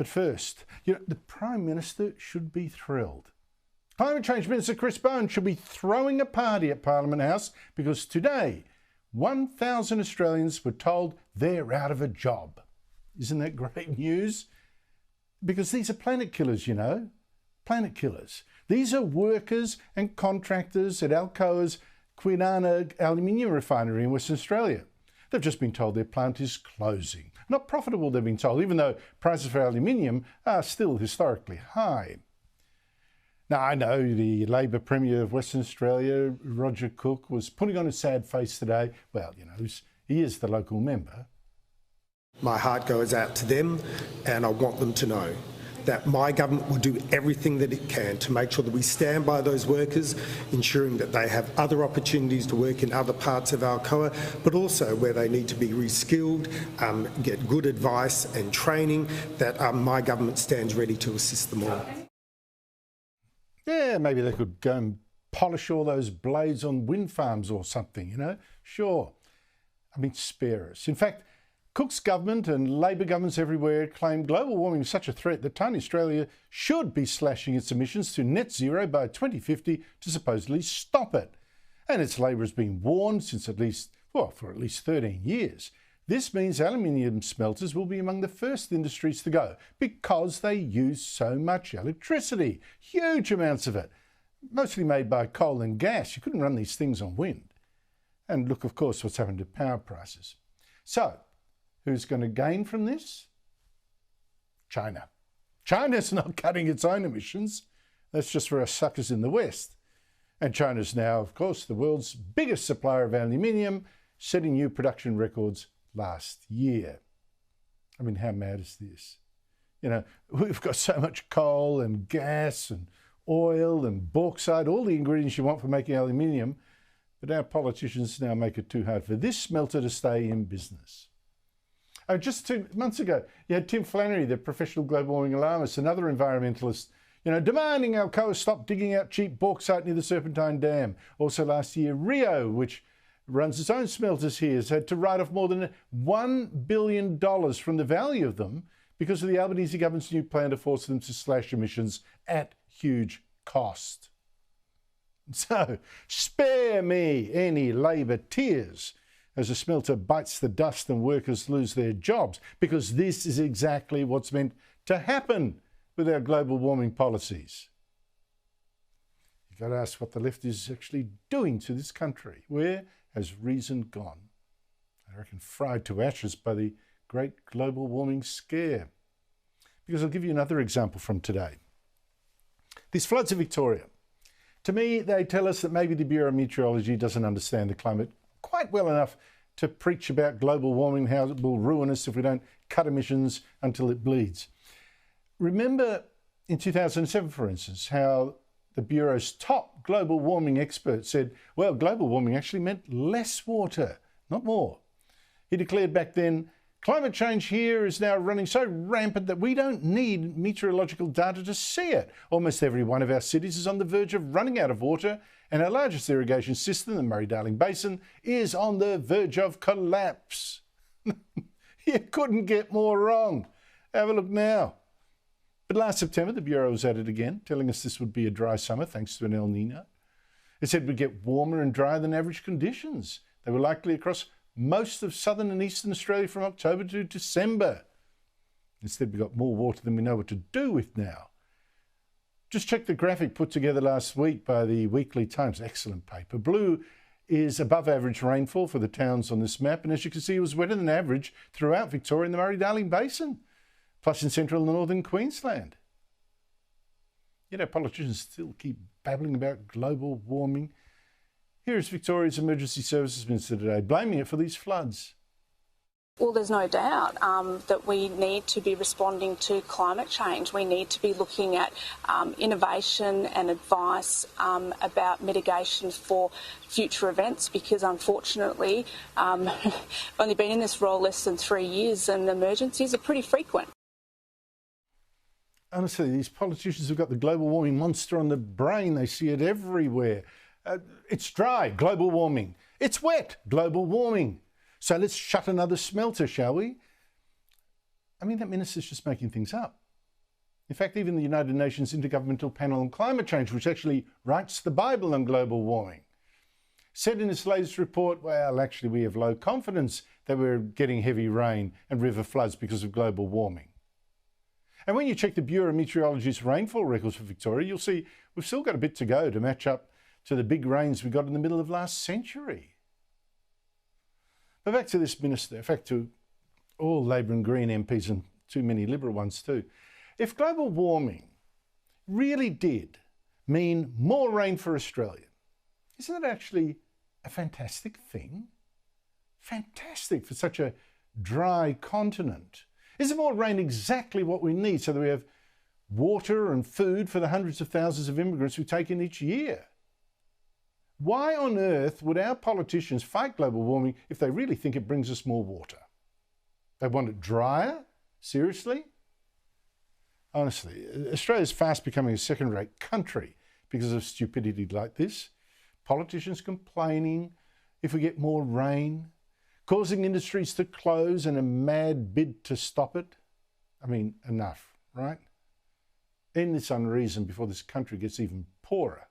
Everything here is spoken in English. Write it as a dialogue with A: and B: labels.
A: But first, the Prime Minister should be thrilled. Climate Change Minister Chris Bowen should be throwing a party at Parliament House because today 1,000 Australians were told they're out of a job. Isn't that great news? Because these are planet killers, planet killers. These are workers and contractors at Alcoa's Kwinana aluminium refinery in Western Australia. They've just been told their plant is closing. Not profitable, they've been told, even though prices for aluminium are still historically high. Now, I know the Labor Premier of Western Australia, Roger Cook, was putting on a sad face today. Well, he is the local member.
B: My heart goes out to them, and I want them to know that my government will do everything that it can to make sure that we stand by those workers, ensuring that they have other opportunities to work in other parts of Alcoa, but also where they need to be reskilled, get good advice and training, that my government stands ready to assist them all.
A: Yeah, maybe they could go and polish all those blades on wind farms or something, Sure. Spare us. In fact, Cook's government and Labor governments everywhere claim global warming is such a threat that tiny Australia should be slashing its emissions to net zero by 2050 to supposedly stop it. And its Labor has been warned since for at least 13 years. This means aluminium smelters will be among the first industries to go because they use so much electricity, huge amounts of it, mostly made by coal and gas. You couldn't run these things on wind. And look, of course, what's happened to power prices. So, who's going to gain from this? China. China's not cutting its own emissions. That's just for us suckers in the West. And China's now, of course, the world's biggest supplier of aluminium, setting new production records last year. How mad is this? We've got so much coal and gas and oil and bauxite, all the ingredients you want for making aluminium, but our politicians now make it too hard for this smelter to stay in business. Just 2 months ago, you had Tim Flannery, the professional global warming alarmist, another environmentalist, demanding Alcoa stop digging out cheap bauxite near the Serpentine Dam. Also last year, Rio, which runs its own smelters here, has had to write off more than $1 billion from the value of them because of the Albanese government's new plan to force them to slash emissions at huge cost. So, spare me any Labor tears as a smelter bites the dust and workers lose their jobs, because this is exactly what's meant to happen with our global warming policies. You've got to ask what the left is actually doing to this country. Where has reason gone? I reckon fried to ashes by the great global warming scare. Because I'll give you another example from today. These floods in Victoria. To me, they tell us that maybe the Bureau of Meteorology doesn't understand the climate quite well enough to preach about global warming, how it will ruin us if we don't cut emissions until it bleeds. Remember in 2007, for instance, how the Bureau's top global warming expert said, well, global warming actually meant less water, not more. He declared back then, climate change here is now running so rampant that we don't need meteorological data to see it. Almost every one of our cities is on the verge of running out of water, and our largest irrigation system, the Murray-Darling Basin, is on the verge of collapse. You couldn't get more wrong. Have a look now. But last September, the Bureau was at it again, telling us this would be a dry summer thanks to an El Nino. It said we'd get warmer and drier than average conditions. They were likely across most of southern and eastern Australia from October to December. Instead, we got more water than we know what to do with now. Just check the graphic put together last week by the Weekly Times. Excellent paper. Blue is above average rainfall for the towns on this map, and as you can see, it was wetter than average throughout Victoria and the Murray-Darling Basin, plus in central and northern Queensland. Politicians still keep babbling about global warming. Here is Victoria's Emergency Services Minister today, blaming it for these floods.
C: Well, there's no doubt that we need to be responding to climate change. We need to be looking at innovation and advice about mitigation for future events, because unfortunately, only been in this role less than 3 years and emergencies are pretty frequent.
A: Honestly, these politicians have got the global warming monster on the brain. They see it everywhere. It's dry, global warming. It's wet, global warming. So let's shut another smelter, shall we? That minister's just making things up. In fact, even the United Nations Intergovernmental Panel on Climate Change, which actually writes the Bible on global warming, said in its latest report, well, actually we have low confidence that we're getting heavy rain and river floods because of global warming. And when you check the Bureau of Meteorology's rainfall records for Victoria, you'll see we've still got a bit to go to match up to the big rains we got in the middle of last century. But back to this minister, in fact to all Labor and Green MPs and too many Liberal ones too. If global warming really did mean more rain for Australia, isn't that actually a fantastic thing? Fantastic for such a dry continent. Isn't more rain exactly what we need so that we have water and food for the hundreds of thousands of immigrants we take in each year? Why on earth would our politicians fight global warming if they really think it brings us more water? They want it drier? Seriously? Honestly, Australia is fast becoming a second-rate country because of stupidity like this. Politicians complaining if we get more rain, causing industries to close in a mad bid to stop it. I mean, enough, right? End this unreason before this country gets even poorer.